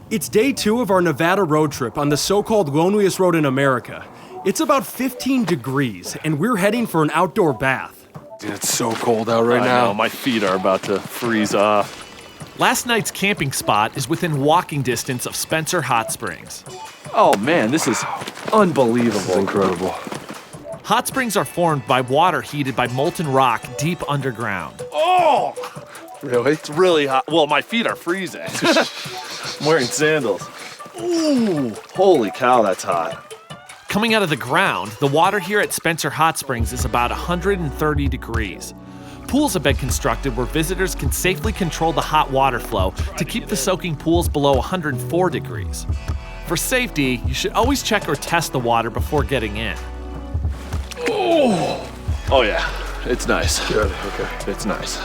It's day 2 of our Nevada road trip on the so-called loneliest road in America. It's about 15 degrees, and we're heading for an outdoor bath. Dude, it's so cold out right now. My feet are about to freeze off. Last night's camping spot is within walking distance of Spencer Hot Springs. Oh man, this is unbelievable. This is incredible. Hot springs are formed by water heated by molten rock deep underground. Oh! Really? It's really hot. Well, my feet are freezing. I'm wearing sandals. Ooh, holy cow, that's hot. Coming out of the ground, the water here at Spencer Hot Springs is about 130 degrees. Pools have been constructed where visitors can safely control the hot water flow to keep the soaking pools below 104 degrees. For safety, you should always check or test the water before getting in. Oh yeah, it's nice. Good, okay. It's nice.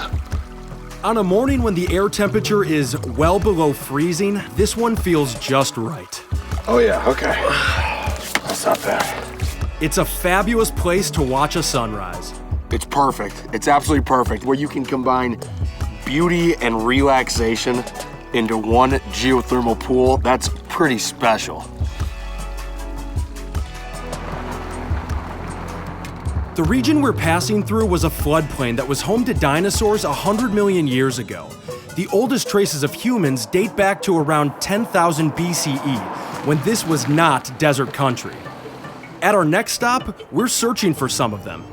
On a morning when the air temperature is well below freezing, this one feels just right. Oh yeah, okay. That's not bad. It's a fabulous place to watch a sunrise. It's perfect. It's absolutely perfect, where you can combine beauty and relaxation into one geothermal pool. That's pretty special. The region we're passing through was a floodplain that was home to dinosaurs 100 million years ago. The oldest traces of humans date back to around 10,000 BCE, when this was not desert country. At our next stop, we're searching for some of them.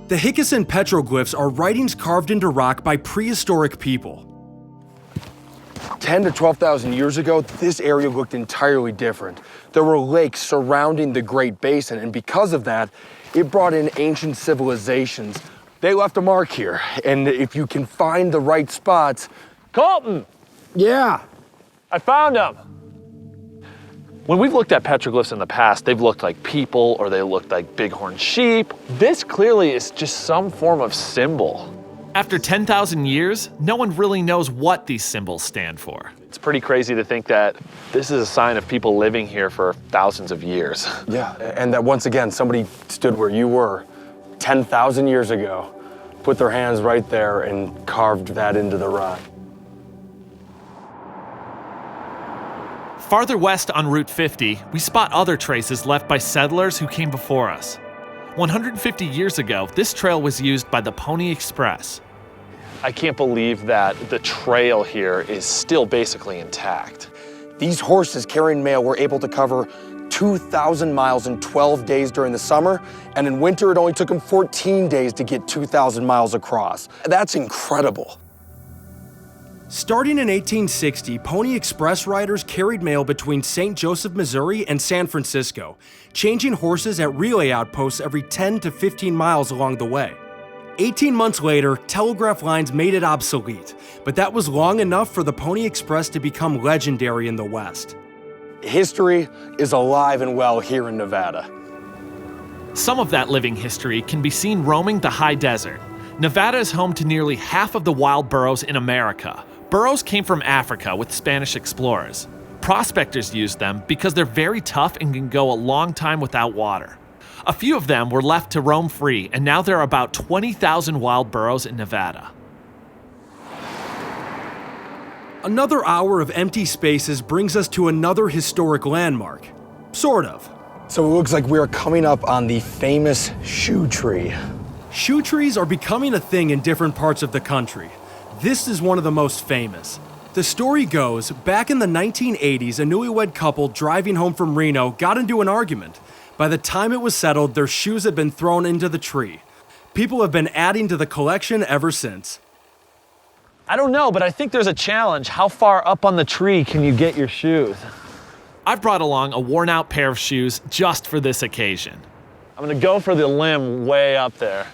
The Hickison Petroglyphs are writings carved into rock by prehistoric people. 10 to 12,000 years ago, this area looked entirely different. There were lakes surrounding the Great Basin, and because of that, it brought in ancient civilizations. They left a mark here, and if you can find the right spots... Colton! Yeah. I found them! When we've looked at petroglyphs in the past, they've looked like people or they looked like bighorn sheep. This clearly is just some form of symbol. After 10,000 years, no one really knows what these symbols stand for. It's pretty crazy to think that this is a sign of people living here for thousands of years. Yeah, and that once again, somebody stood where you were 10,000 years ago, put their hands right there and carved that into the rock. Farther west on Route 50, we spot other traces left by settlers who came before us. 150 years ago, this trail was used by the Pony Express. I can't believe that the trail here is still basically intact. These horses carrying mail were able to cover 2,000 miles in 12 days during the summer, and in winter it only took them 14 days to get 2,000 miles across. That's incredible. Starting in 1860, Pony Express riders carried mail between St. Joseph, Missouri and San Francisco, changing horses at relay outposts every 10 to 15 miles along the way. 18 months later, telegraph lines made it obsolete, but that was long enough for the Pony Express to become legendary in the West. History is alive and well here in Nevada. Some of that living history can be seen roaming the high desert. Nevada is home to nearly half of the wild burros in America. Burros came from Africa with Spanish explorers. Prospectors used them because they're very tough and can go a long time without water. A few of them were left to roam free, and now there are about 20,000 wild burros in Nevada. Another hour of empty spaces brings us to another historic landmark. Sort of. So it looks like we're coming up on the famous shoe tree. Shoe trees are becoming a thing in different parts of the country. This is one of the most famous. The story goes, back in the 1980s, a newlywed couple driving home from Reno got into an argument. By the time it was settled, their shoes had been thrown into the tree. People have been adding to the collection ever since. I don't know, but I think there's a challenge. How far up on the tree can you get your shoes? I've brought along a worn-out pair of shoes just for this occasion. I'm gonna go for the limb way up there.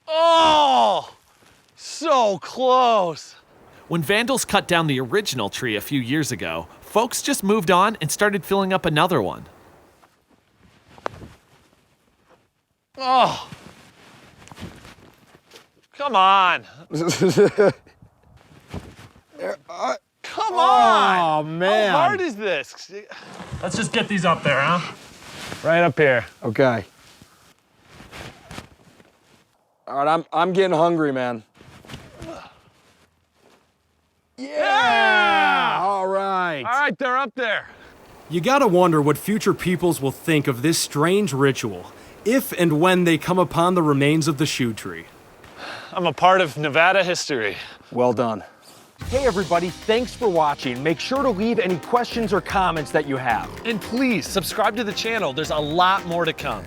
Oh, so close. When vandals cut down the original tree a few years ago, folks just moved on and started filling up another one. Oh, come on. Come on. Oh, man. How hard is this? Let's just get these up there, huh? Right up here. Okay. All right, I'm getting hungry, man. Yeah! All right. All right, they're up there. You gotta wonder what future peoples will think of this strange ritual, if and when they come upon the remains of the shoe tree. I'm a part of Nevada history. Well done. Hey everybody, thanks for watching. Make sure to leave any questions or comments that you have. And please subscribe to the channel. There's a lot more to come.